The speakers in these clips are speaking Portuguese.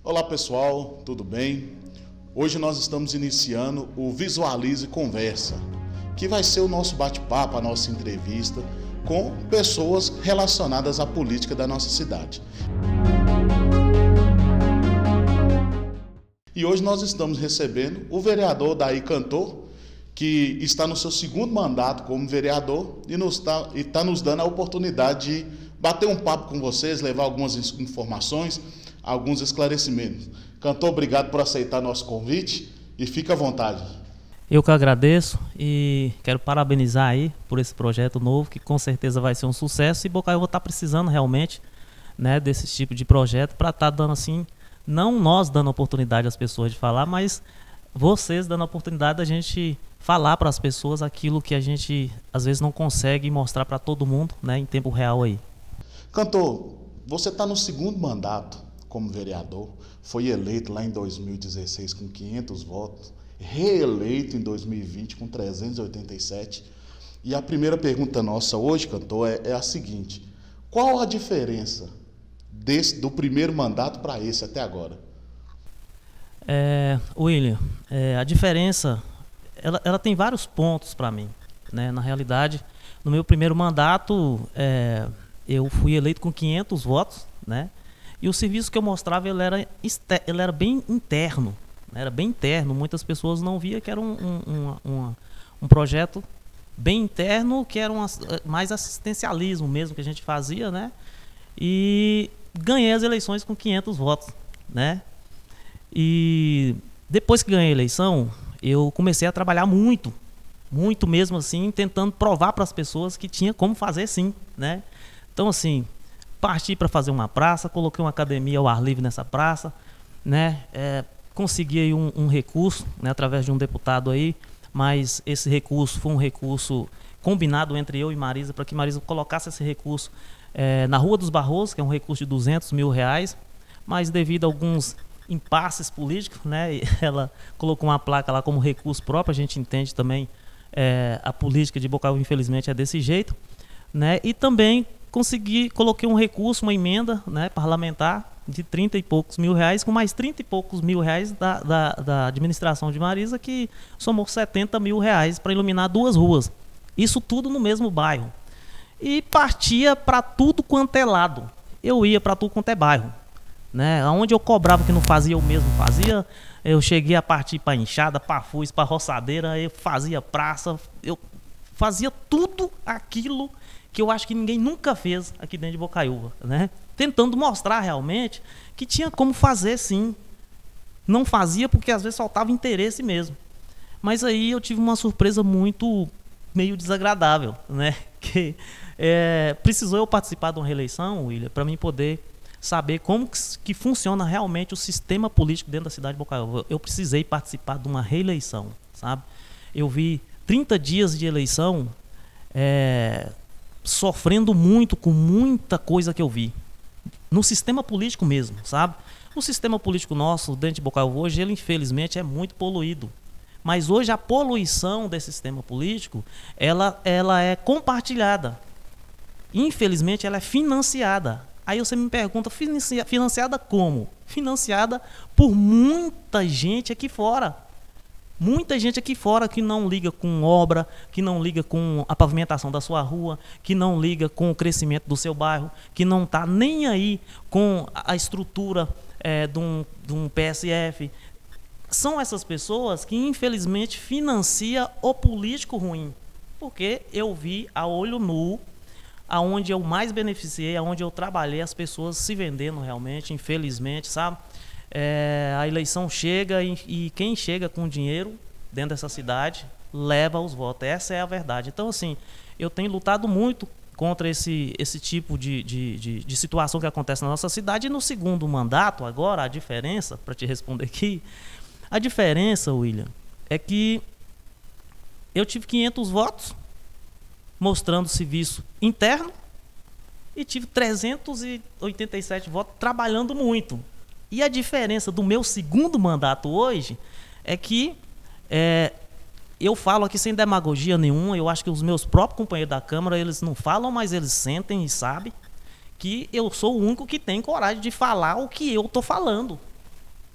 Olá pessoal, tudo bem? Hoje nós estamos iniciando o Visualize Conversa, que vai ser o nosso bate-papo, a nossa entrevista com pessoas relacionadas à política da nossa cidade. E hoje nós estamos recebendo o vereador Daí Cantor, que está no seu segundo mandato como vereador e está nos dando a oportunidade de bater um papo com vocês, levar algumas informações, alguns esclarecimentos. Cantor, obrigado por aceitar nosso convite e fica à vontade. Eu que agradeço e quero parabenizar aí por esse projeto novo, que com certeza vai ser um sucesso, e Bocaiúva está precisando realmente, né, desse tipo de projeto para estar dando assim, não nós dando oportunidade às pessoas de falar, mas vocês dando a oportunidade da gente falar para as pessoas aquilo que a gente às vezes não consegue mostrar para todo mundo, né, em tempo real aí. Cantor, você está no segundo mandato como vereador, foi eleito lá em 2016 com 500 votos, reeleito em 2020 com 387. E a primeira pergunta nossa hoje, Cantor, é a seguinte: qual a diferença do primeiro mandato para esse até agora? William, a diferença, ela tem vários pontos para mim, né? Na realidade, no meu primeiro mandato, eu fui eleito com 500 votos, né? E o serviço que eu mostrava, ele era bem interno, né? Era bem interno. Muitas pessoas não viam que era um projeto bem interno, que era mais assistencialismo mesmo que a gente fazia, né? E ganhei as eleições com 500 votos, né? E depois que ganhei a eleição, eu comecei a trabalhar muito mesmo assim, tentando provar para as pessoas que tinha como fazer sim, né? Então assim, parti para fazer uma praça, coloquei uma academia ao ar livre nessa praça, né? Consegui aí um recurso, né, através de um deputado aí, mas esse recurso foi um recurso combinado entre eu e Marisa, para que Marisa colocasse esse recurso na Rua dos Barrosos, que é um recurso de R$200 mil, mas devido a alguns impasses políticos, né, ela colocou uma placa lá como recurso próprio. A gente entende também, a política de Bocaiúva, infelizmente, é desse jeito, né? E também coloquei um recurso, uma emenda, né, parlamentar de 30 e poucos mil reais, com mais 30 e poucos mil reais da administração de Marisa, que somou R$70 mil para iluminar 2 ruas. Isso tudo no mesmo bairro. E partia para tudo quanto é lado. Eu ia para tudo quanto é bairro, né? Onde eu cobrava que não fazia, eu mesmo fazia. Eu cheguei a partir para enxada, para foice, para roçadeira, eu fazia praça, eu fazia tudo aquilo que eu acho que ninguém nunca fez aqui dentro de Bocaiúva, né? Tentando mostrar realmente que tinha como fazer sim. Não fazia porque às vezes faltava interesse mesmo. Mas aí eu tive uma surpresa meio desagradável, né? Que precisou eu participar de uma reeleição, William, para mim poder saber como que funciona realmente o sistema político dentro da cidade de Bocaiúva. Eu precisei participar de uma reeleição, sabe? Eu vi 30 dias de eleição sofrendo muito com muita coisa que eu vi no sistema político mesmo, sabe? O sistema político nosso dentro de Bocaiúva hoje, ele infelizmente é muito poluído, mas hoje a poluição desse sistema político, ela é compartilhada, infelizmente ela é financiada. Aí você me pergunta, financiada como? Financiada por muita gente aqui fora. Muita gente aqui fora que não liga com obra, que não liga com a pavimentação da sua rua, que não liga com o crescimento do seu bairro, que não está nem aí com a estrutura de um PSF. São essas pessoas que infelizmente financiam o político ruim. Porque eu vi a olho nu, aonde eu mais beneficiei, aonde eu trabalhei, as pessoas se vendendo realmente, infelizmente, sabe? A eleição chega e quem chega com dinheiro dentro dessa cidade leva os votos. Essa é a verdade. Então, assim, eu tenho lutado muito contra esse tipo de situação que acontece na nossa cidade. E no segundo mandato, agora, a diferença, para te responder aqui, a diferença, William, é que eu tive 500 votos mostrando serviço interno e tive 387 votos trabalhando muito. E a diferença do meu segundo mandato hoje é que eu falo aqui sem demagogia nenhuma. Eu acho que os meus próprios companheiros da Câmara, eles não falam, mas eles sentem e sabem que eu sou o único que tem coragem de falar o que eu estou falando.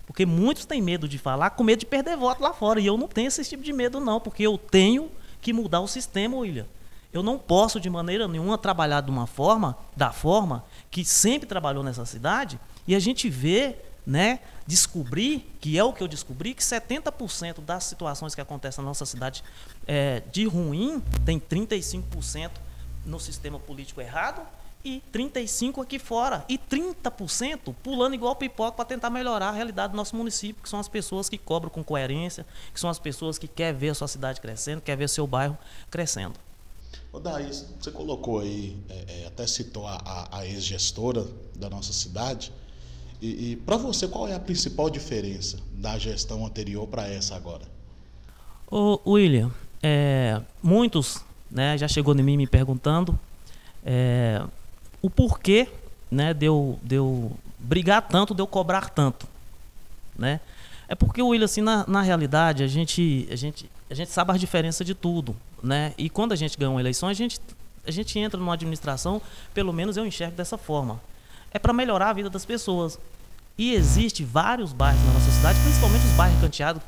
Porque muitos têm medo de falar, com medo de perder voto lá fora. E eu não tenho esse tipo de medo, não, porque eu tenho que mudar o sistema, William. Eu não posso, de maneira nenhuma, trabalhar de uma forma, da forma que sempre trabalhou nessa cidade, e a gente vê, né, descobrir, que é o que eu descobri, que 70% das situações que acontecem na nossa cidade de ruim, tem 35% no sistema político errado, e 35% aqui fora, e 30% pulando igual pipoca para tentar melhorar a realidade do nosso município, que são as pessoas que cobram com coerência, que são as pessoas que querem ver a sua cidade crescendo, querem ver seu bairro crescendo. Ô Daí, você colocou aí, até citou a ex-gestora da nossa cidade, e para você, qual é a principal diferença da gestão anterior para essa agora? Ô William, muitos, né, já chegou em mim me perguntando o porquê, né, de eu brigar tanto, de eu cobrar tanto, né? É porque, William, assim, na realidade, a gente sabe as diferenças de tudo, né? E quando a gente ganha uma eleição, a gente entra numa administração, pelo menos eu enxergo dessa forma. É para melhorar a vida das pessoas. E existe vários bairros na nossa cidade, principalmente os bairros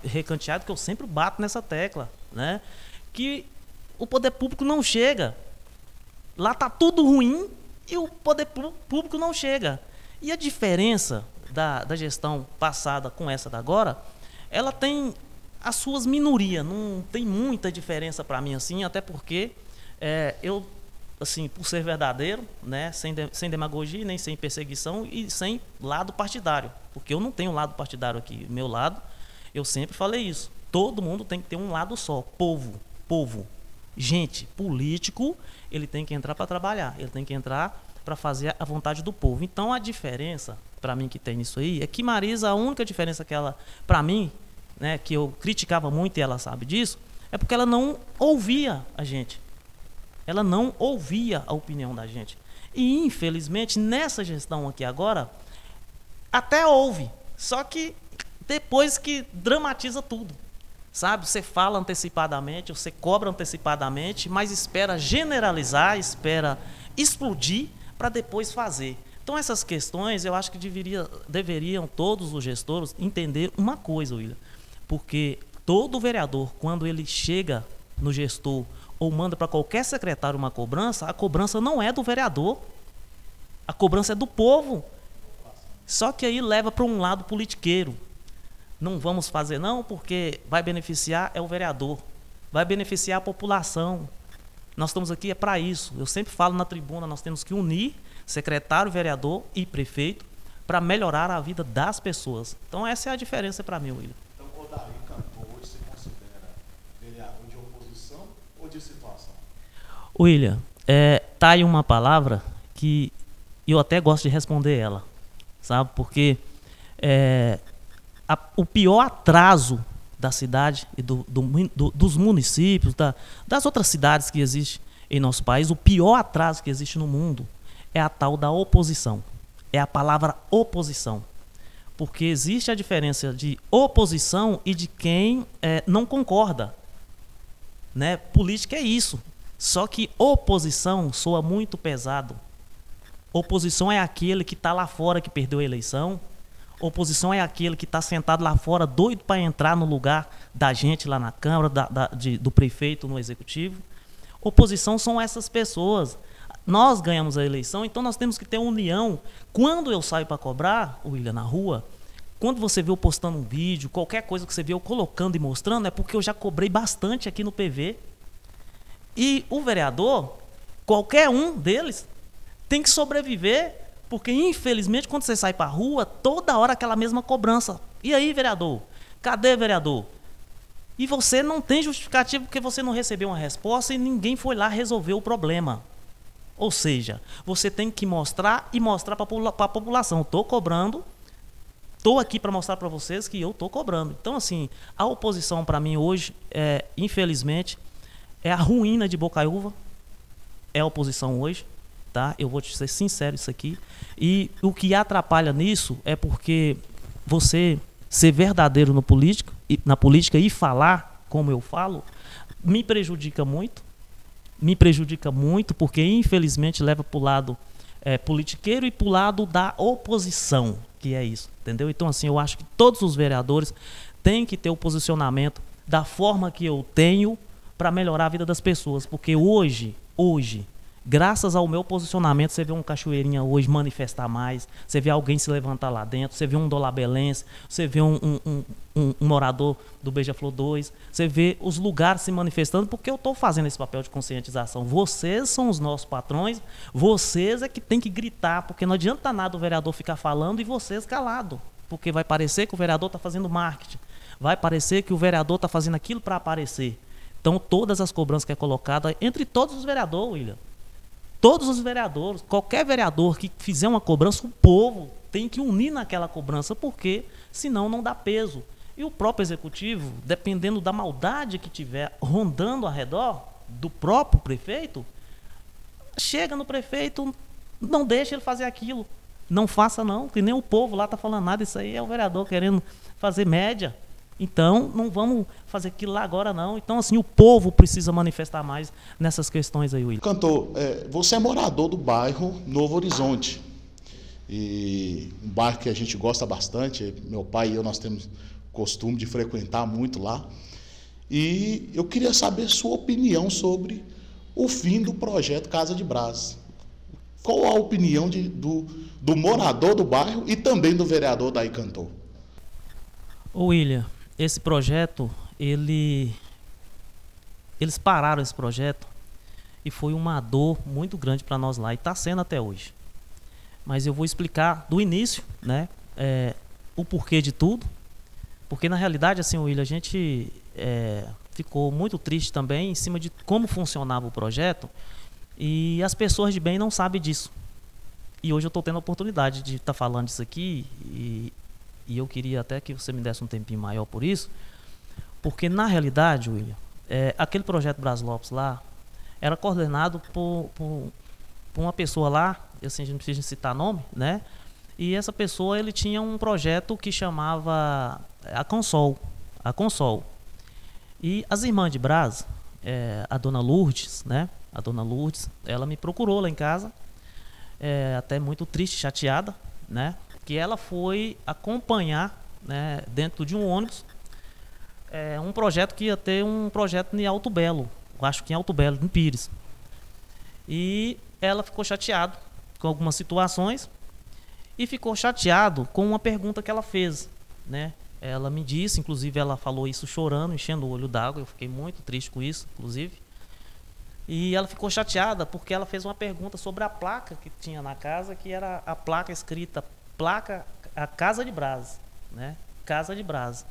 recanteados, que eu sempre bato nessa tecla, né? Que o poder público não chega. Lá tá tudo ruim e o poder público não chega. E a diferença da gestão passada com essa da agora, ela tem as suas minorias, não tem muita diferença para mim assim, até porque eu, assim, por ser verdadeiro, né, sem demagogia, nem sem perseguição e sem lado partidário, porque eu não tenho lado partidário aqui. Meu lado, eu sempre falei isso, todo mundo tem que ter um lado só, povo. Gente, político, ele tem que entrar para trabalhar, ele tem que entrar para fazer a vontade do povo. Então a diferença, para mim, que tem nisso aí, é que Marisa, a única diferença que ela, para mim, né, que eu criticava muito e ela sabe disso, é porque ela não ouvia a gente. Ela não ouvia a opinião da gente. E, infelizmente, nessa gestão aqui agora, até ouve, só que depois que dramatiza tudo. Sabe? Você fala antecipadamente, você cobra antecipadamente, mas espera generalizar, espera explodir para depois fazer. Então essas questões eu acho que deveriam todos os gestores entender uma coisa, William, porque todo vereador, quando ele chega no gestor ou manda para qualquer secretário uma cobrança, a cobrança não é do vereador, a cobrança é do povo. Só que aí leva para um lado politiqueiro. Não vamos fazer não, porque vai beneficiar o vereador, vai beneficiar a população. Nós estamos aqui para isso. Eu sempre falo na tribuna, nós temos que unir secretário, vereador e prefeito para melhorar a vida das pessoas. Então essa é a diferença para mim, William. Então o Daí Cantor hoje se considera vereador de oposição ou de situação? William, tá aí uma palavra que eu até gosto de responder ela, sabe? Porque o pior atraso da cidade e dos municípios, das outras cidades que existem em nosso país, o pior atraso que existe no mundo é a tal da oposição. É a palavra oposição. Porque existe a diferença de oposição e de quem não concorda. Né? Política é isso. Só que oposição soa muito pesado. Oposição é aquele que está lá fora, que perdeu a eleição. Oposição é aquele que está sentado lá fora, doido para entrar no lugar da gente lá na Câmara, do prefeito no Executivo. Oposição são essas pessoas. Nós ganhamos a eleição, então nós temos que ter união. Quando eu saio para cobrar, William, na rua, quando você vê eu postando um vídeo, qualquer coisa que você vê eu colocando e mostrando, é porque eu já cobrei bastante aqui no PV. E o vereador, qualquer um deles, tem que sobreviver. Porque, infelizmente, quando você sai para a rua, toda hora aquela mesma cobrança. E aí, vereador? Cadê, vereador? E você não tem justificativo porque você não recebeu uma resposta e ninguém foi lá resolver o problema. Ou seja, você tem que mostrar e mostrar para a população. Estou cobrando, estou aqui para mostrar para vocês que eu estou cobrando. Então, assim, a oposição para mim hoje, infelizmente, é a ruína de Bocaiúva. É a oposição hoje. Tá? Eu vou te ser sincero isso aqui. E o que atrapalha nisso é porque você ser verdadeiro na política e falar como eu falo, me prejudica muito porque infelizmente leva para o lado politiqueiro e para o lado da oposição, que é isso, entendeu? Então, assim, eu acho que todos os vereadores têm que ter o posicionamento da forma que eu tenho para melhorar a vida das pessoas, porque hoje, graças ao meu posicionamento, você vê um Cachoeirinha hoje manifestar mais, você vê alguém se levantar lá dentro, você vê um dolabelense, você vê um morador do Beija-Flor 2, você vê os lugares se manifestando, porque eu estou fazendo esse papel de conscientização. Vocês são os nossos patrões, vocês é que tem que gritar, porque não adianta nada o vereador ficar falando e vocês calado, porque vai parecer que o vereador está fazendo marketing, vai parecer que o vereador está fazendo aquilo para aparecer. Então, todas as cobranças que é colocada, entre todos os vereadores, William, todos os vereadores, qualquer vereador que fizer uma cobrança, o povo tem que unir naquela cobrança, porque senão não dá peso. E o próprio executivo, dependendo da maldade que tiver rondando ao redor do próprio prefeito, chega no prefeito, não deixa ele fazer aquilo. Não faça não, que nem o povo lá está falando nada, isso aí é o vereador querendo fazer média. Então, não vamos fazer aquilo lá agora, não. Então, assim, o povo precisa manifestar mais nessas questões aí, William. Cantor, você é morador do bairro Novo Horizonte. E um bairro que a gente gosta bastante. Meu pai e eu, nós temos costume de frequentar muito lá. E eu queria saber sua opinião sobre o fim do projeto Casa de Brás. Qual a opinião do morador do bairro e também do vereador Daí Cantor? Ô William, esse projeto, eles pararam esse projeto e foi uma dor muito grande para nós lá e está sendo até hoje. Mas eu vou explicar do início, né, o porquê de tudo, porque na realidade, assim, William, a gente ficou muito triste também em cima de como funcionava o projeto e as pessoas de bem não sabem disso. E hoje eu estou tendo a oportunidade de estar falando disso aqui e eu queria até que você me desse um tempinho maior por isso, porque na realidade, William, aquele projeto Brás Lopes lá era coordenado por uma pessoa lá, assim, a gente não precisa citar nome, né? E essa pessoa, ele tinha um projeto que chamava a Consol. E as irmãs de Brás, a dona Lourdes, né? A dona Lourdes, ela me procurou lá em casa, até muito triste, chateada, né? Que ela foi acompanhar, né, dentro de um ônibus, um projeto que ia ter um projeto em Alto Belo, eu acho que em Alto Belo, em Pires. E ela ficou chateada com algumas situações e ficou chateado com uma pergunta que ela fez, né? Ela me disse, inclusive ela falou isso chorando, enchendo o olho d'água, eu fiquei muito triste com isso, inclusive. E ela ficou chateada porque ela fez uma pergunta sobre a placa que tinha na casa, que era a placa escrita a Casa de Brás, né? Casa de Brás.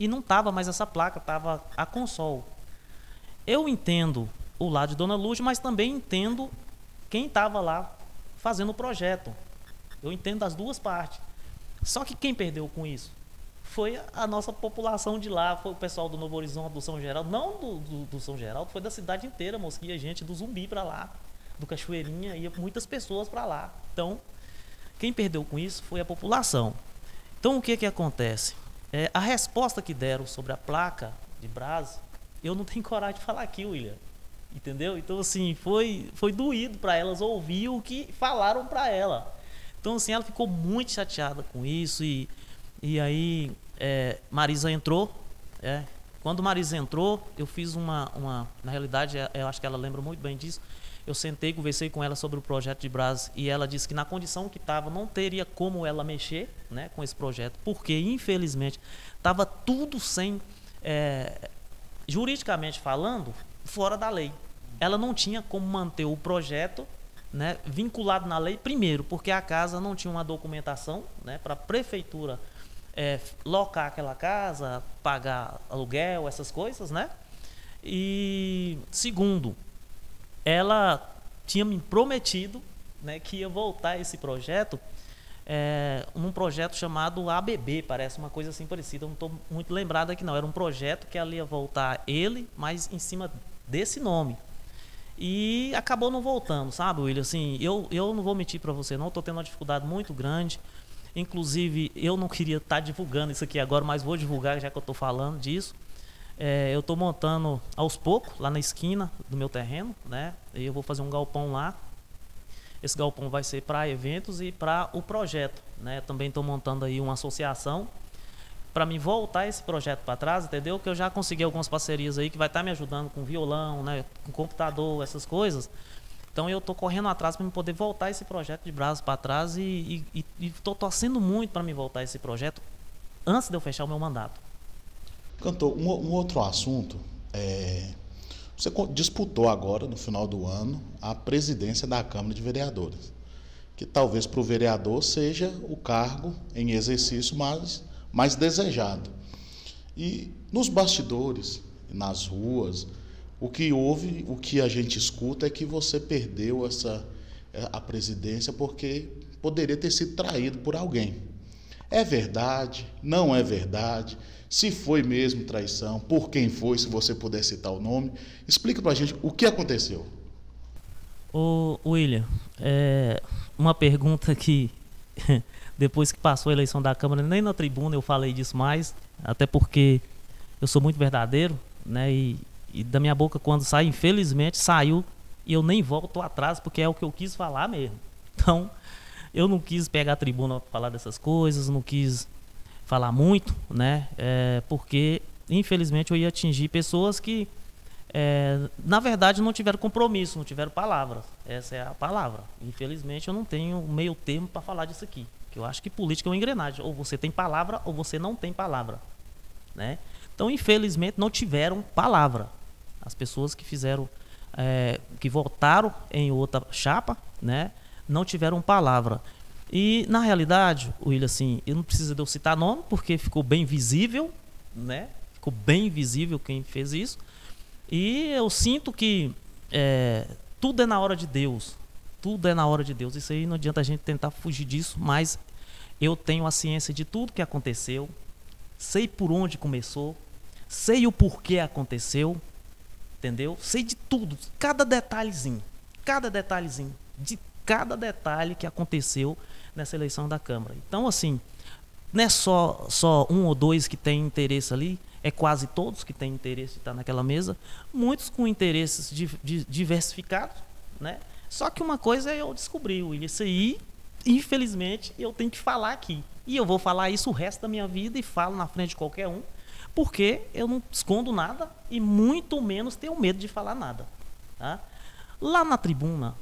E não estava mais essa placa, estava a Consol. Eu entendo o lado de Dona Luz, mas também entendo quem estava lá fazendo o projeto. Eu entendo as duas partes. Só que quem perdeu com isso foi a nossa população de lá, foi o pessoal do Novo Horizonte, do São Geraldo, não do São Geraldo, foi da cidade inteira, moço, que ia gente do Zumbi para lá, do Cachoeirinha, ia muitas pessoas para lá. Então, quem perdeu com isso foi a população. Então, o que acontece? A resposta que deram sobre a placa de Brás, eu não tenho coragem de falar aqui, William. Entendeu? Então, assim, foi doído para elas ouvir o que falaram para ela. Então, assim, ela ficou muito chateada com isso. E aí, Marisa entrou. Quando Marisa entrou, eu fiz na realidade, eu acho que ela lembra muito bem disso. Eu sentei, conversei com ela sobre o projeto de Brás e ela disse que na condição que estava não teria como ela mexer, né, com esse projeto, porque infelizmente estava tudo juridicamente falando, fora da lei. Ela não tinha como manter o projeto, né, vinculado na lei, primeiro, porque a casa não tinha uma documentação, né, para a prefeitura locar aquela casa, pagar aluguel, essas coisas, né? E segundo, ela tinha me prometido, né, que ia voltar esse projeto, um projeto chamado ABB, parece uma coisa assim parecida, eu não estou muito lembrado aqui não, era um projeto que ela ia voltar mas em cima desse nome. E acabou não voltando, sabe, William? Assim, eu não vou mentir para você não, estou tendo uma dificuldade muito grande, inclusive eu não queria estar divulgando isso aqui agora, mas vou divulgar já que eu estou falando disso. Eu estou montando aos poucos, lá na esquina do meu terreno, né? E eu vou fazer um galpão lá. Esse galpão vai ser para eventos e para o projeto, né? Também estou montando aí uma associação para me voltar esse projeto para trás, entendeu? Que eu já consegui algumas parcerias aí que vai estar me ajudando com violão, né? Com computador, essas coisas. Então eu estou correndo atrás para me poder voltar esse projeto de braços para trás e estou torcendo muito para me voltar esse projeto antes de eu fechar o meu mandato. Cantor, um outro assunto, você disputou agora, no final do ano, a presidência da Câmara de Vereadores, que talvez para o vereador seja o cargo em exercício mais desejado. E nos bastidores, nas ruas, o que a gente escuta é que você perdeu a presidência porque poderia ter sido traído por alguém. É verdade? Não é verdade? Se foi mesmo traição, por quem foi, se você puder citar o nome. Explica pra gente o que aconteceu. Ô William, uma pergunta que depois que passou a eleição da Câmara, nem na tribuna eu falei disso mais, até porque eu sou muito verdadeiro, né? E da minha boca, quando sai, infelizmente, saiu e eu nem volto atrás, porque é o que eu quis falar mesmo. Então, eu não quis pegar a tribuna para falar dessas coisas, não quis falar muito, né? Porque, infelizmente, eu ia atingir pessoas que, na verdade, não tiveram compromisso, não tiveram palavra. Essa é a palavra. Infelizmente, eu não tenho meio termo para falar disso aqui. Que eu acho que política é uma engrenagem. Ou você tem palavra, ou você não tem palavra, né? Então, infelizmente, não tiveram palavra. As pessoas que fizeram, que votaram em outra chapa, né, não tiveram palavra. E, na realidade, William, assim, eu não preciso de eu citar nome, porque ficou bem visível, né? Ficou bem visível quem fez isso. E eu sinto que tudo é na hora de Deus. Tudo é na hora de Deus. Isso aí não adianta a gente tentar fugir disso, mas eu tenho a ciência de tudo que aconteceu, sei por onde começou, sei o porquê aconteceu, entendeu? Sei de tudo, cada detalhezinho, de cada detalhe que aconteceu nessa eleição da Câmara. Então, assim, não é só um ou dois que tem interesse ali, é quase todos que têm interesse de estar naquela mesa, muitos com interesses diversificados, né? Só que uma coisa eu descobri, William, isso aí, infelizmente, eu tenho que falar aqui. E eu vou falar isso o resto da minha vida e falo na frente de qualquer um, porque eu não escondo nada e muito menos tenho medo de falar nada. Tá? Lá na tribuna,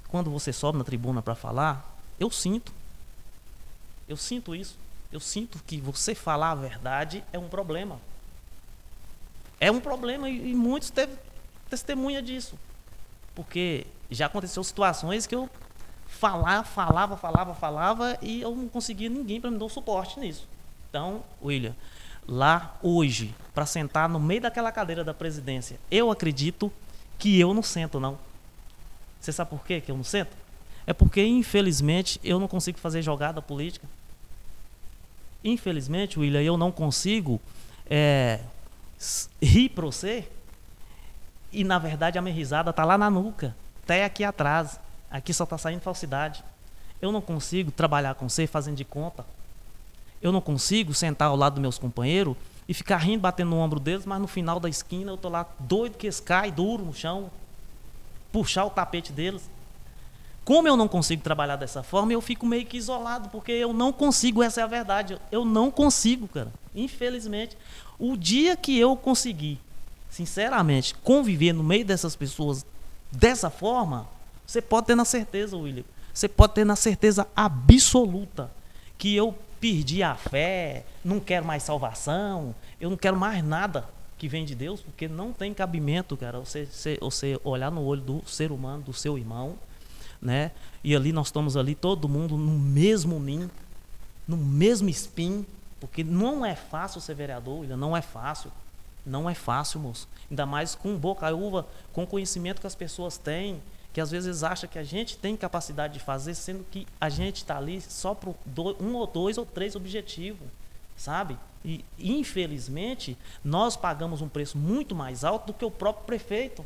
quando você sobe na tribuna para falar, eu sinto isso. Eu sinto que você falar a verdade é um problema. É um problema e muitos testemunha disso. Porque já aconteceu situações que eu falava e eu não conseguia ninguém para me dar um suporte nisso. Então, William, lá hoje, para sentar no meio daquela cadeira da presidência, eu acredito que eu não sento, não. Você sabe por quê que eu não sento? É porque, infelizmente, eu não consigo fazer jogada política. Infelizmente, William, eu não consigo rir para você e, na verdade, a minha risada está lá na nuca, até aqui atrás. Aqui só está saindo falsidade. Eu não consigo trabalhar com você fazendo de conta. Eu não consigo sentar ao lado dos meus companheiros e ficar rindo, batendo no ombro deles, mas no final da esquina eu estou lá doido que eles caem duro no chão, puxar o tapete deles. Como eu não consigo trabalhar dessa forma, eu fico meio que isolado, porque eu não consigo, essa é a verdade. Eu não consigo, cara. Infelizmente, o dia que eu conseguir, sinceramente, conviver no meio dessas pessoas dessa forma, você pode ter na certeza, William, você pode ter na certeza absoluta que eu perdi a fé, não quero mais salvação, eu não quero mais nada que vem de Deus, porque não tem cabimento, cara, você olhar no olho do ser humano, do seu irmão, né? E ali nós estamos ali, todo mundo no mesmo ninho, no mesmo espinho, porque não é fácil ser vereador, William, não é fácil, moço. Ainda mais com boca uva, com o conhecimento que as pessoas têm, que às vezes acha que a gente tem capacidade de fazer, sendo que a gente está ali só por um ou dois ou três objetivos, sabe? E, infelizmente, nós pagamos um preço muito mais alto do que o próprio prefeito,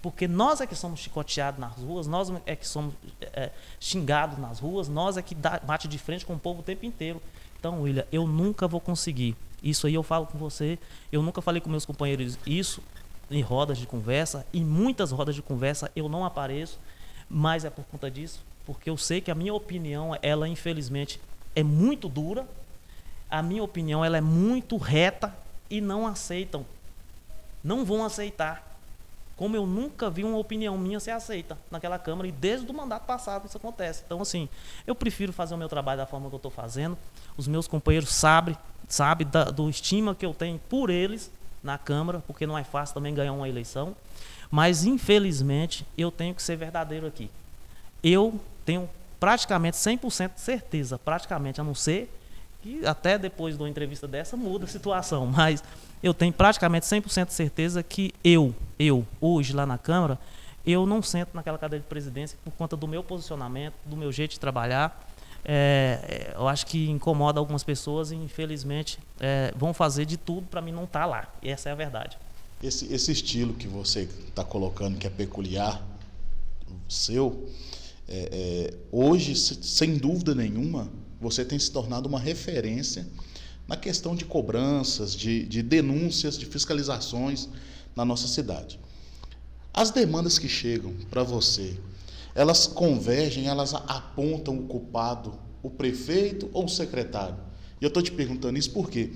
porque nós é que somos chicoteados nas ruas, nós é que somos xingados nas ruas, nós é que bate de frente com o povo o tempo inteiro. Então, William, eu nunca vou conseguir. Isso aí eu falo com você, eu nunca falei com meus companheiros isso, em rodas de conversa, em muitas rodas de conversa eu não apareço, mas é por conta disso, porque eu sei que a minha opinião, ela infelizmente é muito dura, a minha opinião ela é muito reta e não aceitam, não vão aceitar. Como eu nunca vi uma opinião minha ser aceita naquela Câmara, e desde o mandato passado isso acontece. Então, assim, eu prefiro fazer o meu trabalho da forma que eu estou fazendo. Os meus companheiros sabem do estima que eu tenho por eles na Câmara, porque não é fácil também ganhar uma eleição. Mas, infelizmente, eu tenho que ser verdadeiro aqui. Eu tenho praticamente 100% de certeza, praticamente, a não ser que até depois de uma entrevista dessa muda a situação, mas eu tenho praticamente 100% de certeza que eu, hoje lá na Câmara, eu não sento naquela cadeira de presidência por conta do meu posicionamento, do meu jeito de trabalhar. Eu acho que incomoda algumas pessoas e, infelizmente, vão fazer de tudo para mim não estar lá. E essa é a verdade. Esse estilo que você está colocando, que é peculiar, seu, hoje, sem dúvida nenhuma, você tem se tornado uma referência na questão de cobranças, de denúncias, de fiscalizações na nossa cidade. As demandas que chegam para você, elas convergem, elas apontam o culpado, o prefeito ou o secretário? E eu estou te perguntando isso por quê?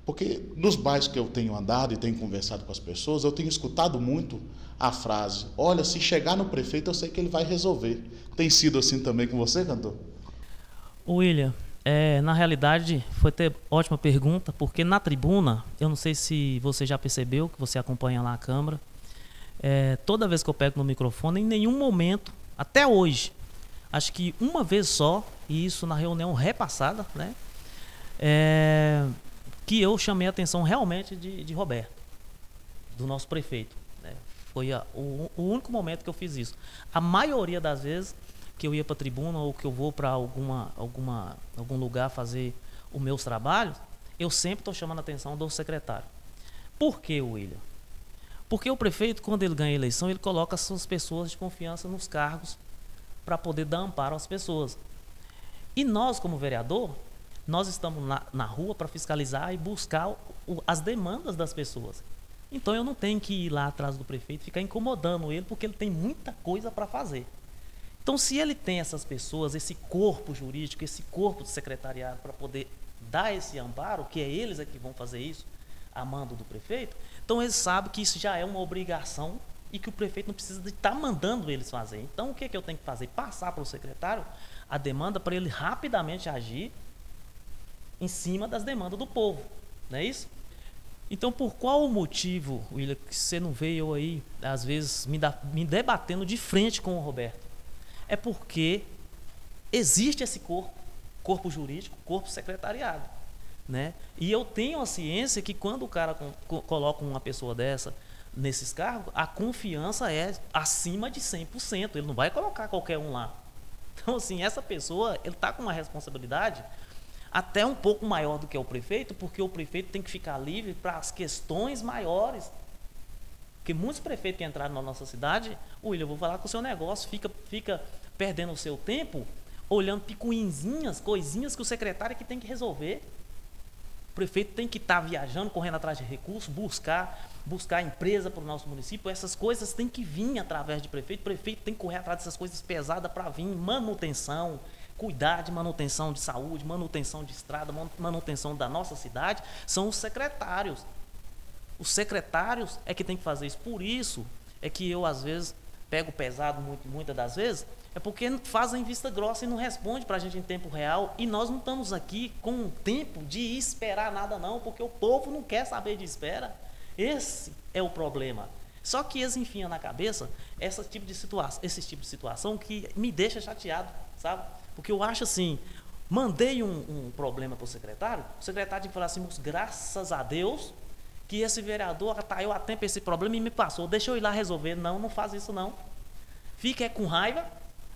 Porque nos bairros que eu tenho andado e tenho conversado com as pessoas, eu tenho escutado muito a frase: olha, se chegar no prefeito, eu sei que ele vai resolver. Tem sido assim também com você, cantor? William, na realidade, foi até ótima pergunta, porque na tribuna, eu não sei se você já percebeu, que você acompanha lá a Câmara, toda vez que eu pego no microfone, em nenhum momento, até hoje, acho que uma vez só, e isso na reunião repassada, né, que eu chamei a atenção realmente de Roberto, do nosso prefeito. Né? Foi o único momento que eu fiz isso. A maioria das vezes que eu ia para a tribuna ou que eu vou para algum lugar fazer os meus trabalhos, eu sempre estou chamando a atenção do secretário. Por que, William? Porque o prefeito, quando ele ganha a eleição, ele coloca suas pessoas de confiança nos cargos para poder dar amparo às pessoas. E nós, como vereador, nós estamos na rua para fiscalizar e buscar as demandas das pessoas. Então eu não tenho que ir lá atrás do prefeito e ficar incomodando ele, porque ele tem muita coisa para fazer. Então, se ele tem essas pessoas, esse corpo jurídico, esse corpo de secretariado para poder dar esse amparo, que é eles que vão fazer isso, a mando do prefeito, então eles sabem que isso já é uma obrigação e que o prefeito não precisa de estar mandando eles fazer. Então, o que eu tenho que fazer? Passar para o secretário a demanda para ele rapidamente agir em cima das demandas do povo, não é isso? Então, por qual motivo, William, que você não vê eu aí, às vezes, me debatendo de frente com o Roberto? É porque existe esse corpo jurídico, corpo secretariado, né? E eu tenho a ciência que quando o cara coloca uma pessoa dessa nesses cargos, a confiança é acima de 100%, ele não vai colocar qualquer um lá. Então, assim, essa pessoa, ele está com uma responsabilidade até um pouco maior do que o prefeito, porque o prefeito tem que ficar livre para as questões maiores. Porque muitos prefeitos que entraram na nossa cidade, William, eu vou falar com o seu negócio, fica perdendo o seu tempo olhando picuinzinhas, coisinhas que o secretário é que tem que resolver. O prefeito tem que estar viajando, correndo atrás de recursos, buscar empresa para o nosso município. Essas coisas têm que vir através de prefeito. O prefeito tem que correr atrás dessas coisas pesadas para vir, manutenção, cuidar de manutenção de saúde, manutenção de estrada, manutenção da nossa cidade, são os secretários. Os secretários é que tem que fazer isso. Por isso é que eu, às vezes, pego pesado, muitas das vezes, é porque fazem vista grossa e não responde para a gente em tempo real. E nós não estamos aqui com tempo de esperar nada não, porque o povo não quer saber de espera. Esse é o problema. Só que eles enfiam na cabeça esse tipo de situação que me deixa chateado, sabe? Porque eu acho assim, mandei um problema para o secretário tem que falar assim, graças a Deus que esse vereador atraiu a tempo esse problema e me passou, deixa eu ir lá resolver. Não faz isso não. Fica com raiva,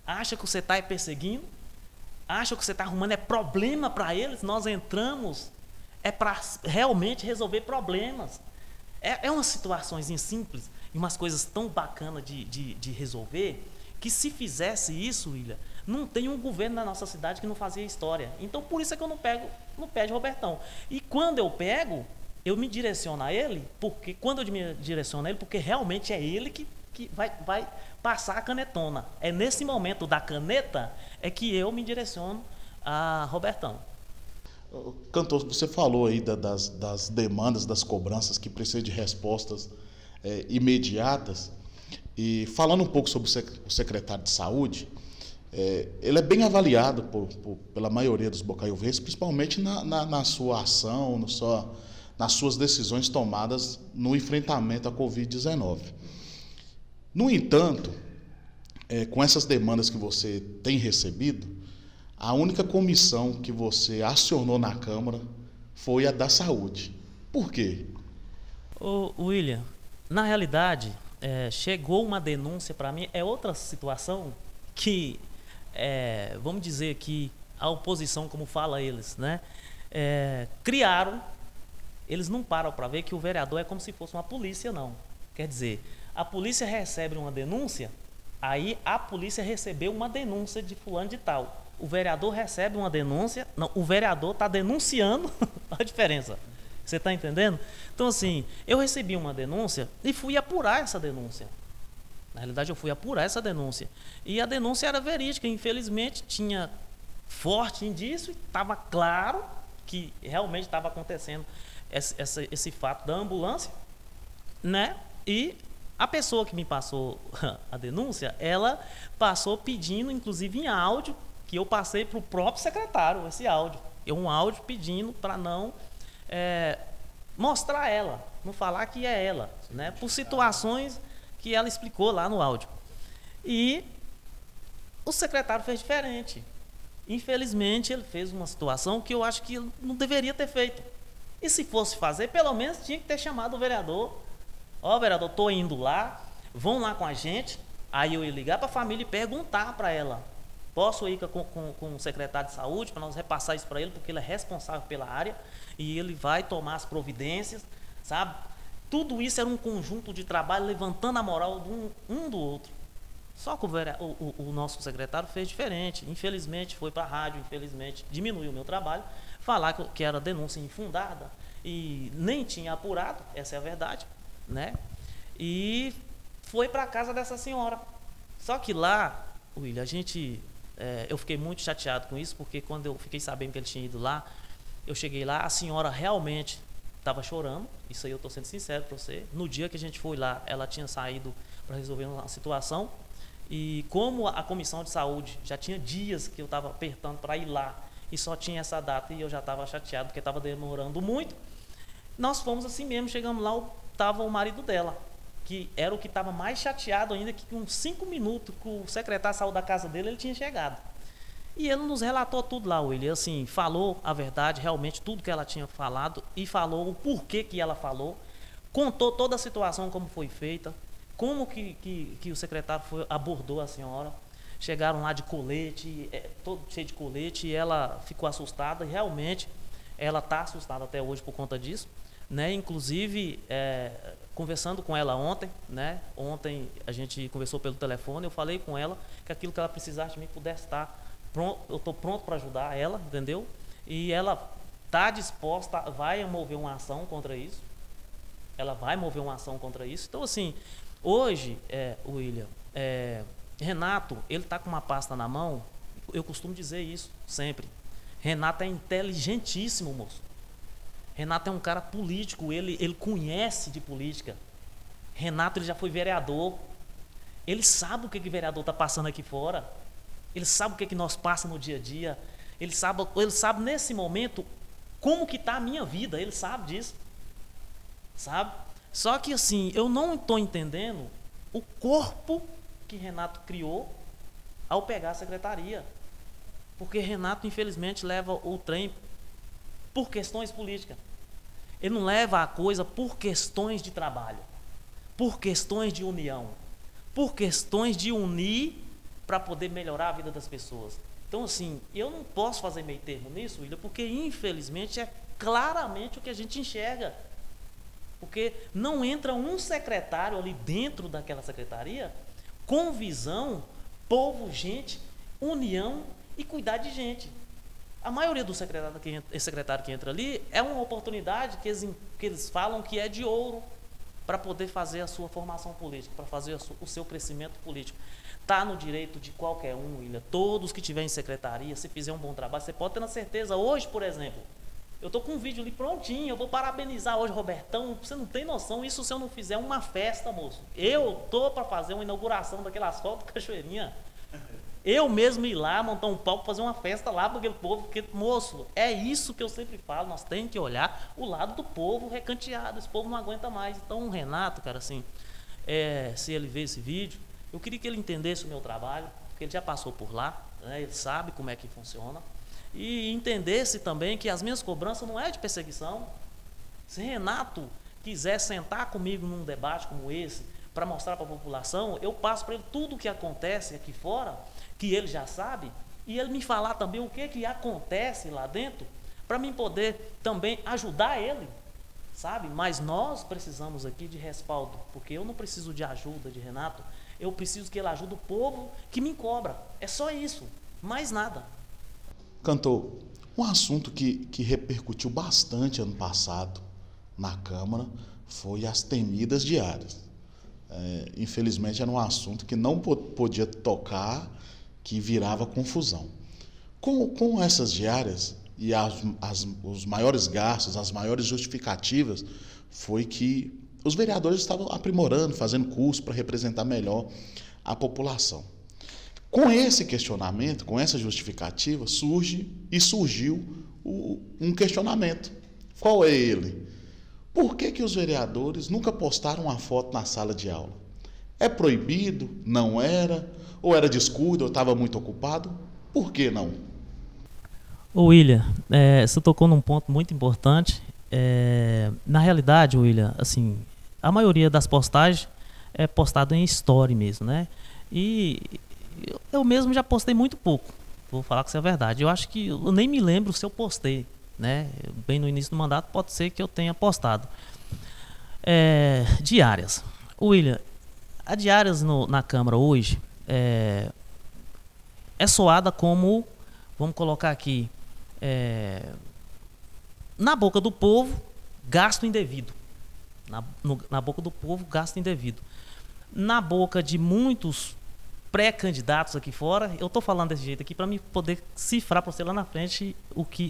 acha que você está perseguindo, acha que você está arrumando problema para eles. Nós entramos para realmente resolver problemas. É umas situações simples e umas coisas tão bacanas de resolver, que se fizesse isso, William, não tem um governo na nossa cidade que não fazia história. Então por isso é que eu não pego no pé de Robertão. E quando eu pego, eu me direciono a ele, porque realmente é ele que que vai passar a canetona. É nesse momento da caneta é que eu me direciono a Robertão. Cantor, você falou aí das demandas, das cobranças que precisam de respostas imediatas. E falando um pouco sobre o secretário de Saúde, ele é bem avaliado pela maioria dos bocaiuvenses, principalmente na sua ação, nas suas decisões tomadas no enfrentamento à Covid-19. No entanto, com essas demandas que você tem recebido, a única comissão que você acionou na Câmara foi a da Saúde. Por quê? Ô, William, na realidade, chegou uma denúncia para mim, é outra situação que, vamos dizer que a oposição, como fala eles, né, criaram. Eles não param para ver que o vereador é como se fosse uma polícia, não. Quer dizer, a polícia recebe uma denúncia, aí a polícia recebeu uma denúncia de fulano de tal. O vereador recebe uma denúncia, não, o vereador está denunciando a diferença. Você está entendendo? Então, assim, eu recebi uma denúncia e fui apurar essa denúncia. Na realidade, eu fui apurar essa denúncia. E a denúncia era verídica, infelizmente, tinha forte indício, estava claro que realmente estava acontecendo esse fato da ambulância, né? E a pessoa que me passou a denúncia, ela passou pedindo, inclusive em áudio, que eu passei para o próprio secretário, esse áudio. Um áudio pedindo para não mostrar ela, não falar que é ela, né? Por situações que ela explicou lá no áudio. E o secretário fez diferente. Infelizmente, ele fez uma situação que eu acho que não deveria ter feito. E se fosse fazer, pelo menos tinha que ter chamado o vereador. Ó, vereador, estou indo lá, vão lá com a gente. Aí eu ia ligar para a família e perguntar para ela: posso ir com o secretário de saúde para nós repassar isso para ele, porque ele é responsável pela área e ele vai tomar as providências, sabe? Tudo isso era um conjunto de trabalho levantando a moral um do outro. Só que o nosso secretário fez diferente. Infelizmente foi para a rádio, infelizmente diminuiu o meu trabalho, falar que era denúncia infundada e nem tinha apurado, essa é a verdade, né? E foi para a casa dessa senhora. Só que lá, William, eu fiquei muito chateado com isso, porque quando eu fiquei sabendo que ele tinha ido lá, eu cheguei lá, a senhora realmente estava chorando, isso aí eu estou sendo sincero para você. No dia que a gente foi lá, ela tinha saído para resolver uma situação, e como a comissão de saúde já tinha dias que eu estava apertando para ir lá, e só tinha essa data, e eu já estava chateado, porque estava demorando muito, nós fomos assim mesmo, chegamos lá, estava o marido dela, que era o que estava mais chateado ainda, que com 5 minutos que o secretário saiu da casa dele, ele tinha chegado. E ele nos relatou tudo lá, William, assim, falou a verdade, realmente tudo que ela tinha falado, e falou o porquê que ela falou, contou toda a situação, como foi feita, como que o secretário abordou a senhora. Chegaram lá de colete, todo cheio de colete, e ela ficou assustada, e realmente ela está assustada até hoje por conta disso, né? Inclusive, conversando com ela ontem, né? Ontem a gente conversou pelo telefone, eu falei com ela que aquilo que ela precisasse de mim pudesse estar pronto, eu estou pronto para ajudar ela, entendeu? E ela está disposta, vai mover uma ação contra isso. Ela vai mover uma ação contra isso. Então, assim, hoje, William, Renato, ele está com uma pasta na mão, eu costumo dizer isso sempre. Renato é inteligentíssimo, moço. Renato é um cara político, ele conhece de política. Renato, ele já foi vereador. Ele sabe o que o vereador está passando aqui fora. Ele sabe o que nós passamos no dia a dia. Ele sabe nesse momento como que está a minha vida. Ele sabe disso. Sabe? Só que assim, eu não estou entendendo o corpo que Renato criou ao pegar a secretaria. Porque Renato, infelizmente, leva o trem por questões políticas. Ele não leva a coisa por questões de trabalho, por questões de união, por questões de unir para poder melhorar a vida das pessoas. Então, assim, eu não posso fazer meio termo nisso, William, porque, infelizmente, é claramente o que a gente enxerga. Porque não entra um secretário ali dentro daquela secretaria com visão, povo, gente, união e cuidar de gente. A maioria do secretário que entra ali é uma oportunidade que eles falam que é de ouro para poder fazer a sua formação política, para fazer o seu crescimento político. Está no direito de qualquer um, William. Todos que tiverem em secretaria, se fizer um bom trabalho, você pode ter na certeza. Hoje, por exemplo, eu estou com um vídeo ali prontinho, eu vou parabenizar hoje, Robertão. Você não tem noção, isso se eu não fizer uma festa, moço. Eu estou para fazer uma inauguração daquele asfalto Cachoeirinha. Eu mesmo ir lá, montar um palco, fazer uma festa lá para aquele povo, porque, moço, é isso que eu sempre falo, nós temos que olhar o lado do povo recanteado, esse povo não aguenta mais. Então, o Renato, cara, assim, se ele ver esse vídeo, eu queria que ele entendesse o meu trabalho, porque ele já passou por lá, né, ele sabe como é que funciona, e entendesse também que as minhas cobranças não é de perseguição. Se Renato quiser sentar comigo num debate como esse, para mostrar para a população, eu passo para ele tudo o que acontece aqui fora, que ele já sabe, e ele me falar também o que acontece lá dentro, para mim poder também ajudar ele, sabe? Mas nós precisamos aqui de respaldo, porque eu não preciso de ajuda de Renato, eu preciso que ele ajude o povo que me cobra. É só isso, mais nada. Cantor, um assunto que repercutiu bastante ano passado na Câmara foi as temidas diárias. Infelizmente era um assunto que não podia tocar, que virava confusão. Com essas diárias e os maiores gastos, as maiores justificativas, foi que os vereadores estavam aprimorando, fazendo curso para representar melhor a população. Com esse questionamento, com essa justificativa, surgiu um questionamento. Qual é ele? Por que os vereadores nunca postaram uma foto na sala de aula? É proibido? Não era? Ou era descuido? Ou estava muito ocupado? Por que não? Ô William, você tocou num ponto muito importante. Na realidade, William, assim, a maioria das postagens é postado em story mesmo, né? E eu mesmo já postei muito pouco, vou falar que isso é verdade. Eu acho que eu nem me lembro se eu postei, né? Bem no início do mandato, pode ser que eu tenha postado. Diárias. William, a diárias na Câmara hoje é soada como, vamos colocar aqui, na boca do povo, gasto indevido. Na boca do povo, gasto indevido. Na boca de muitos pré-candidatos aqui fora, eu estou falando desse jeito aqui para me poder cifrar para você lá na frente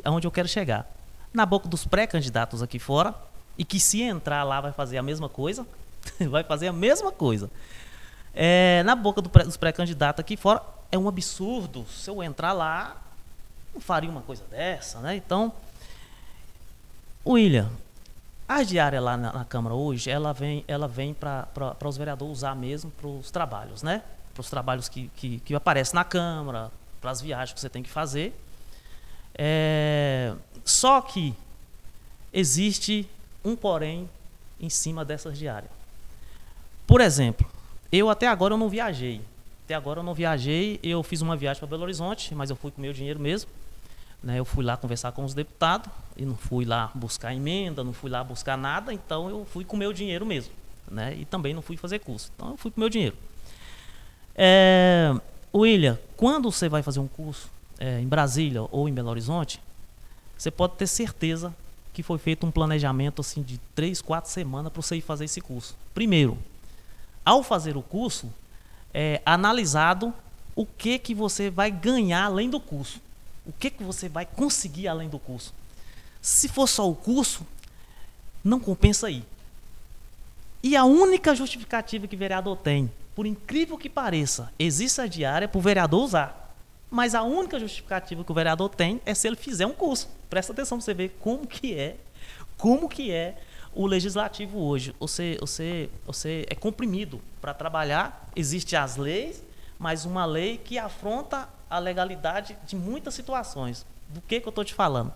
aonde eu quero chegar. Na boca dos pré-candidatos aqui fora, e que se entrar lá vai fazer a mesma coisa, vai fazer a mesma coisa. Na boca dos pré-candidatos aqui fora, é um absurdo. Se eu entrar lá, não faria uma coisa dessa, né? Então, William, a diária lá na Câmara hoje, ela vem para os vereadores usar mesmo para os trabalhos, né? Para os trabalhos que aparecem na Câmara, para as viagens que você tem que fazer. Só que existe um porém em cima dessas diárias. Por exemplo, até agora eu não viajei. Eu fiz uma viagem para Belo Horizonte, mas eu fui com meu dinheiro mesmo. Né? Eu fui lá conversar com os deputados, e não fui lá buscar emenda, não fui lá buscar nada, então eu fui com meu dinheiro mesmo. Né? E também não fui fazer curso, então eu fui com meu dinheiro. William, quando você vai fazer um curso em Brasília ou em Belo Horizonte, você pode ter certeza que foi feito um planejamento assim, de 3, 4 semanas para você ir fazer esse curso. Primeiro, ao fazer o curso, analisado o que você vai ganhar além do curso. O que você vai conseguir além do curso. Se for só o curso, não compensa ir. E a única justificativa que o vereador tem, por incrível que pareça, existe a diária para o vereador usar. Mas a única justificativa que o vereador tem é se ele fizer um curso. Presta atenção para você ver como que é o legislativo hoje. Você é comprimido para trabalhar. Existem as leis, mas uma lei que afronta a legalidade de muitas situações. Do que eu estou te falando?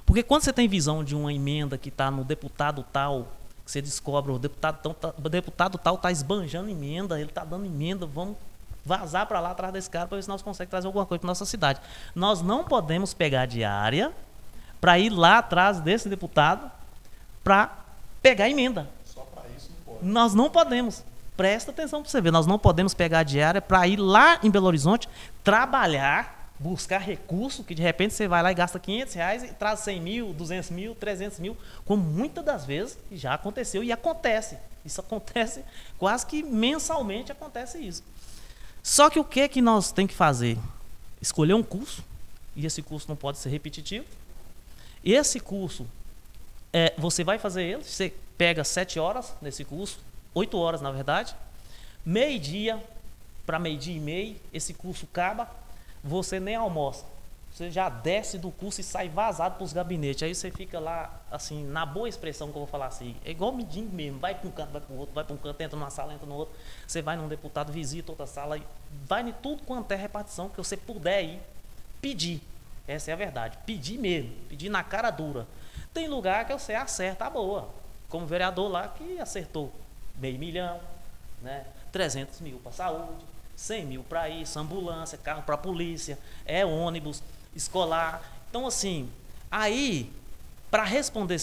Porque quando você tem visão de uma emenda que está no deputado tal, que você descobre o deputado tal está esbanjando emenda, ele está dando emenda, vamos vazar para lá atrás desse cara para ver se nós conseguimos trazer alguma coisa para nossa cidade. Nós não podemos pegar diária para ir lá atrás desse deputado para pegar emenda. Só para isso não pode. Nós não podemos. Presta atenção para você ver. Nós não podemos pegar diária para ir lá em Belo Horizonte trabalhar buscar recurso, que de repente você vai lá e gasta R$500 e traz 100 mil, 200 mil, 300 mil, como muitas das vezes já aconteceu e acontece. Isso acontece quase que mensalmente, acontece isso. Só que o que nós temos que fazer? Escolher um curso, e esse curso não pode ser repetitivo. Esse curso, você vai fazer ele, você pega 7 horas nesse curso, 8 horas na verdade, meio-dia para meio-dia e meio, esse curso acaba, você nem almoça. Você já desce do curso e sai vazado para os gabinetes. Aí você fica lá, assim, na boa expressão que eu vou falar assim, é igual mendigo mesmo, vai para um canto, vai para o outro, vai para um canto, entra numa sala, entra no outro. Você vai num deputado, visita outra sala, vai em tudo quanto é repartição que você puder ir, pedir. Essa é a verdade, pedir mesmo, pedir na cara dura. Tem lugar que você acerta a boa, como o vereador lá que acertou R$500 mil, né? 300 mil para saúde, 100 mil para isso, ambulância, carro para polícia, ônibus escolar. Então, assim, aí, para responder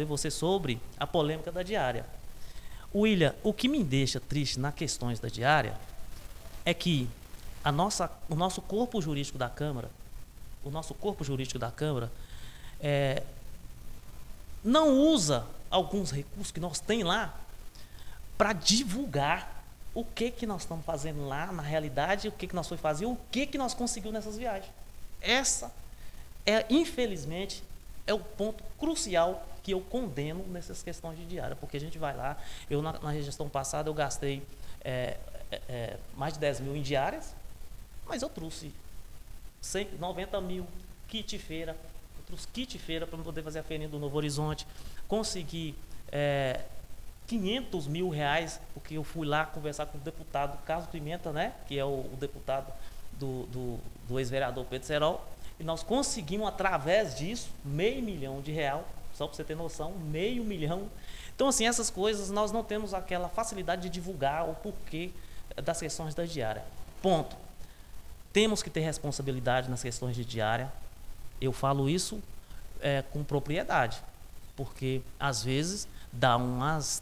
você sobre a polêmica da diária, William, o que me deixa triste nas questões da diária é que o nosso corpo jurídico da Câmara, não usa alguns recursos que nós temos lá para divulgar o que nós estamos fazendo lá na realidade, o que nós foi fazer, o que nós conseguimos nessas viagens. Essa infelizmente, é o ponto crucial que eu condeno nessas questões de diária, porque a gente vai lá, eu na gestão passada eu gastei mais de 10 mil em diárias, mas eu trouxe 90 mil, kit feira, eu trouxe kit feira para poder fazer a feirinha do Novo Horizonte, consegui R$500 mil, porque eu fui lá conversar com o deputado Carlos Pimenta, né, que é o deputado do ex-vereador Pedro Serol, e nós conseguimos, através disso, R$500 mil, só para você ter noção, R$500 mil. Então, assim, essas coisas, nós não temos aquela facilidade de divulgar o porquê das questões da diária. Ponto. Temos que ter responsabilidade nas questões de diária. Eu falo isso com propriedade, porque, às vezes, dá umas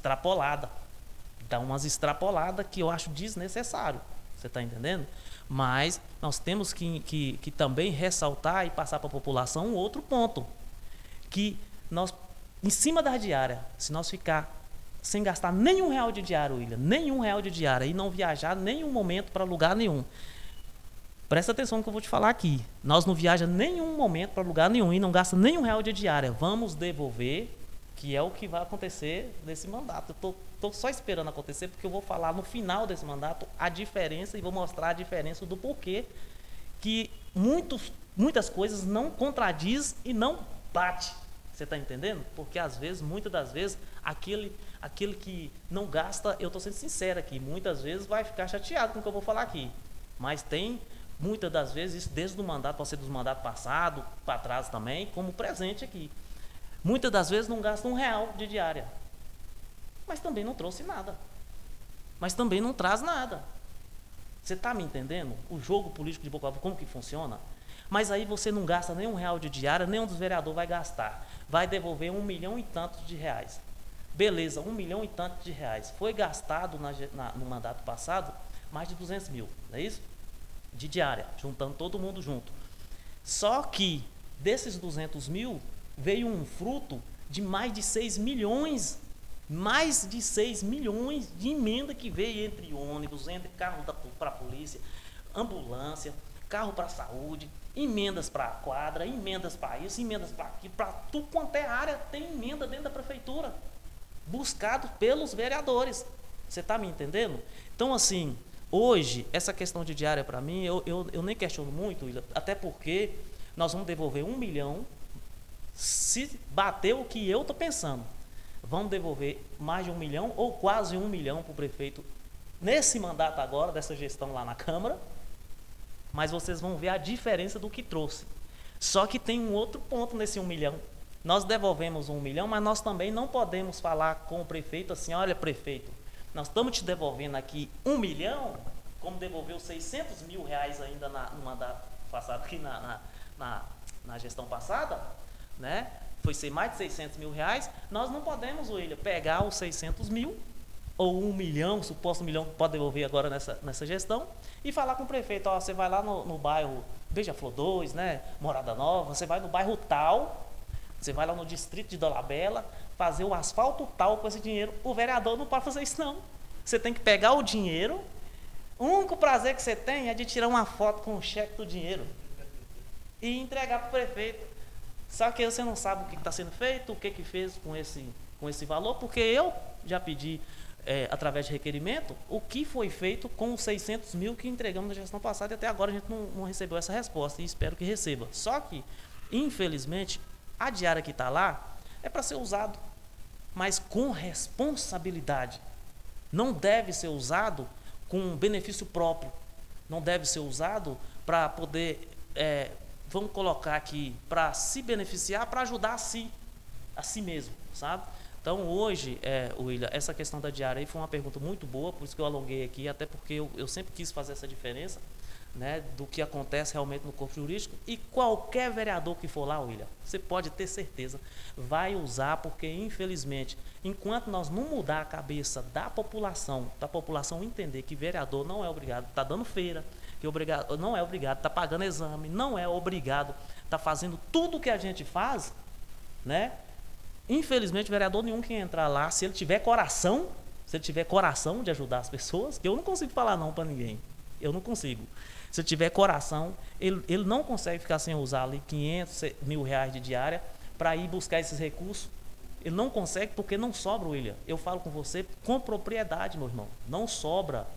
extrapoladas que eu acho desnecessário. Você está entendendo? Mas nós temos que também ressaltar e passar para a população um outro ponto, que nós, em cima da diária, se nós ficar sem gastar nenhum real de diária, William, nenhum real de diária, e não viajar nenhum momento para lugar nenhum, presta atenção no que eu vou te falar aqui, nós não viajamos nenhum momento para lugar nenhum e não gasta nenhum real de diária, vamos devolver, que é o que vai acontecer nesse mandato. Eu estou só esperando acontecer, porque eu vou falar no final desse mandato a diferença e vou mostrar a diferença do porquê que muitas coisas não contradiz e não bate. Você está entendendo? Porque às vezes, muitas das vezes, aquele que não gasta, eu estou sendo sincero aqui, muitas vezes vai ficar chateado com o que eu vou falar aqui. Mas tem, muitas das vezes, isso desde o mandato, pode ser dos mandatos passados, para trás também, como presente aqui. Muitas das vezes não gasta R$1 de diária, mas também não trouxe nada, mas também não traz nada. Você está me entendendo? O jogo político de Boca Raton, como que funciona? Mas aí você não gasta nem R$1 de diária, nenhum dos vereadores vai gastar, vai devolver 1 milhão e tantos de reais. Beleza, 1 milhão e tantos de reais. Foi gastado no mandato passado mais de 200 mil, não é isso? De diária, juntando todo mundo junto. Só que desses 200 mil, veio um fruto de mais de 6 milhões de emenda que veio entre ônibus, entre carro para a polícia, ambulância, carro para a saúde, emendas para a quadra, emendas para isso, emendas para aquilo, para tudo quanto é área, tem emenda dentro da prefeitura, buscado pelos vereadores. Você está me entendendo? Então, assim, hoje, essa questão de diária para mim, eu nem questiono muito, até porque nós vamos devolver 1 milhão. Se bater o que eu estou pensando, vamos devolver mais de 1 milhão ou quase 1 milhão para o prefeito nesse mandato agora, dessa gestão lá na Câmara, mas vocês vão ver a diferença do que trouxe. Só que tem um outro ponto nesse 1 milhão. Nós devolvemos 1 milhão, mas nós também não podemos falar com o prefeito assim, olha prefeito, nós estamos te devolvendo aqui 1 milhão, como devolveu 600 mil reais ainda no mandato passado, aqui na gestão passada, né? Foi ser mais de 600 mil reais, nós não podemos, William, pegar os 600 mil ou 1 milhão, suposto 1 milhão que pode devolver agora nessa gestão, e falar com o prefeito, ó, você vai lá no bairro Beija-Flor 2, né, Morada Nova, você vai no bairro tal, você vai lá no distrito de Dolabella, fazer o asfalto tal com esse dinheiro. O vereador não pode fazer isso, não. Você tem que pegar o dinheiro, o único prazer que você tem é de tirar uma foto com o cheque do dinheiro e entregar para o prefeito. Só que você não sabe o que está sendo feito, o que fez com esse valor, porque eu já pedi, através de requerimento, o que foi feito com os 600 mil que entregamos na gestão passada, e até agora a gente não recebeu essa resposta, e espero que receba. Só que, infelizmente, a diária que está lá é para ser usado, mas com responsabilidade. Não deve ser usado com benefício próprio, não deve ser usado para poder, vamos colocar aqui, para se beneficiar, para ajudar a si mesmo, sabe? Então, hoje, William, essa questão da diária aí foi uma pergunta muito boa, por isso que eu alonguei aqui, até porque eu sempre quis fazer essa diferença, né, do que acontece realmente no corpo jurídico, e qualquer vereador que for lá, William, você pode ter certeza, vai usar, porque, infelizmente, enquanto nós não mudar a cabeça da população entender que vereador não é obrigado a estar dando feira, que não é obrigado a estar pagando exame, não é obrigado a estar fazendo tudo o que a gente faz, né? Infelizmente, vereador nenhum que entrar lá, se ele tiver coração de ajudar as pessoas, que eu não consigo falar não para ninguém, eu não consigo. Se ele tiver coração, ele não consegue ficar sem usar ali 500 mil reais de diária para ir buscar esses recursos. Ele não consegue porque não sobra, William. Eu falo com você com propriedade, meu irmão. Não sobra.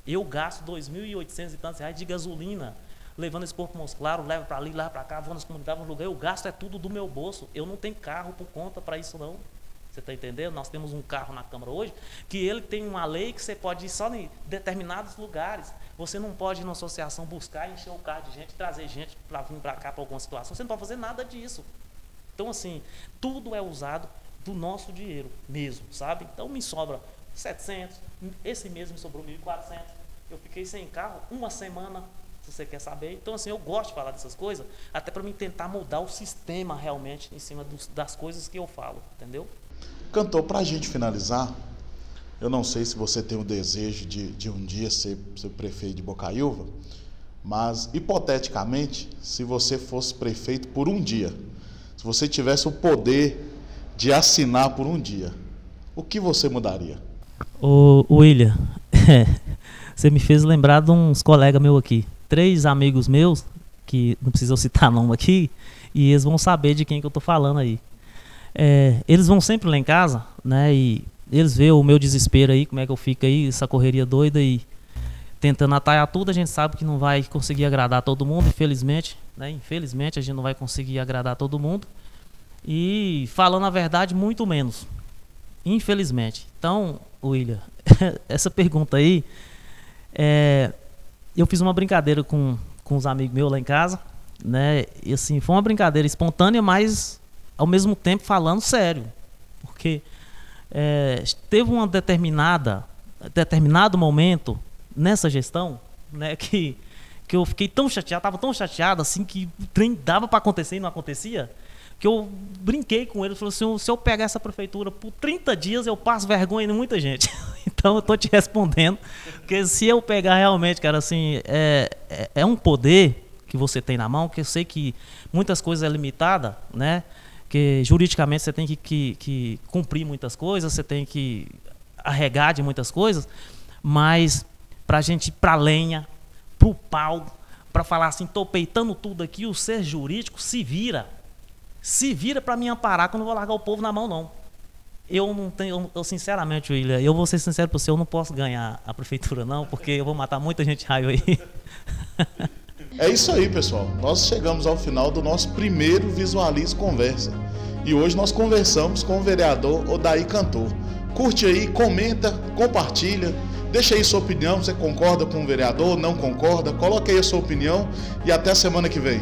Eu gasto 2.800 e tantos reais de gasolina, levando esse corpo muscular, levo para ali, leva para cá, vou nas comunidades, vou no lugar. Eu gasto tudo do meu bolso. Eu não tenho carro por conta para isso, não. Você está entendendo? Nós temos um carro na Câmara hoje, que ele tem uma lei que você pode ir só em determinados lugares. Você não pode ir na associação buscar, encher o carro de gente, trazer gente para vir para cá para alguma situação. Você não pode fazer nada disso. Então, assim, tudo é usado do nosso dinheiro mesmo, sabe? Então, me sobra 700, esse mês me sobrou 1.400. Eu fiquei sem carro uma semana, se você quer saber. Então, assim, eu gosto de falar dessas coisas, até para mim tentar mudar o sistema realmente em cima das coisas que eu falo, entendeu? Cantor, para a gente finalizar, eu não sei se você tem o desejo de um dia ser prefeito de Bocaiúva, mas, hipoteticamente, se você fosse prefeito por um dia, se você tivesse o poder de assinar por um dia, o que você mudaria? Ô, William, você me fez lembrar de uns colegas meus aqui, 3 amigos meus, que não precisa eu citar nome aqui, e eles vão saber de quem que eu tô falando aí. Eles vão sempre lá em casa, né, e eles veem o meu desespero aí, como é que eu fico aí, essa correria doida e tentando atalhar tudo. A gente sabe que não vai conseguir agradar todo mundo, infelizmente, né, infelizmente a gente não vai conseguir agradar todo mundo, e falando a verdade, muito menos, infelizmente. Então, William, essa pergunta aí, eu fiz uma brincadeira com os amigos meus lá em casa, né, e assim, foi uma brincadeira espontânea, mas ao mesmo tempo falando sério, porque teve uma determinado momento nessa gestão, né, que eu fiquei tão chateado, estava tão chateado assim, que o trem dava para acontecer e não acontecia, que eu brinquei com ele, falei assim, se eu pegar essa prefeitura por 30 dias, eu passo vergonha em muita gente. Então eu estou te respondendo, porque se eu pegar realmente, cara, assim, é um poder que você tem na mão, que eu sei que muitas coisas é limitada, né, que juridicamente você tem que cumprir muitas coisas, você tem que arregar de muitas coisas, mas para a gente ir para a lenha, para o pau, para falar assim, estou peitando tudo aqui, o ser jurídico se vira para me amparar, que eu não vou largar o povo na mão, não. Eu não tenho, sinceramente, William, eu vou ser sincero para você, eu não posso ganhar a prefeitura, não, porque eu vou matar muita gente raio aí. É isso aí, pessoal. Nós chegamos ao final do nosso primeiro Visualize Conversa. E hoje nós conversamos com o vereador Odair Cantor. Curte aí, comenta, compartilha, deixa aí sua opinião, você concorda com o vereador, não concorda? Coloque aí a sua opinião e até a semana que vem.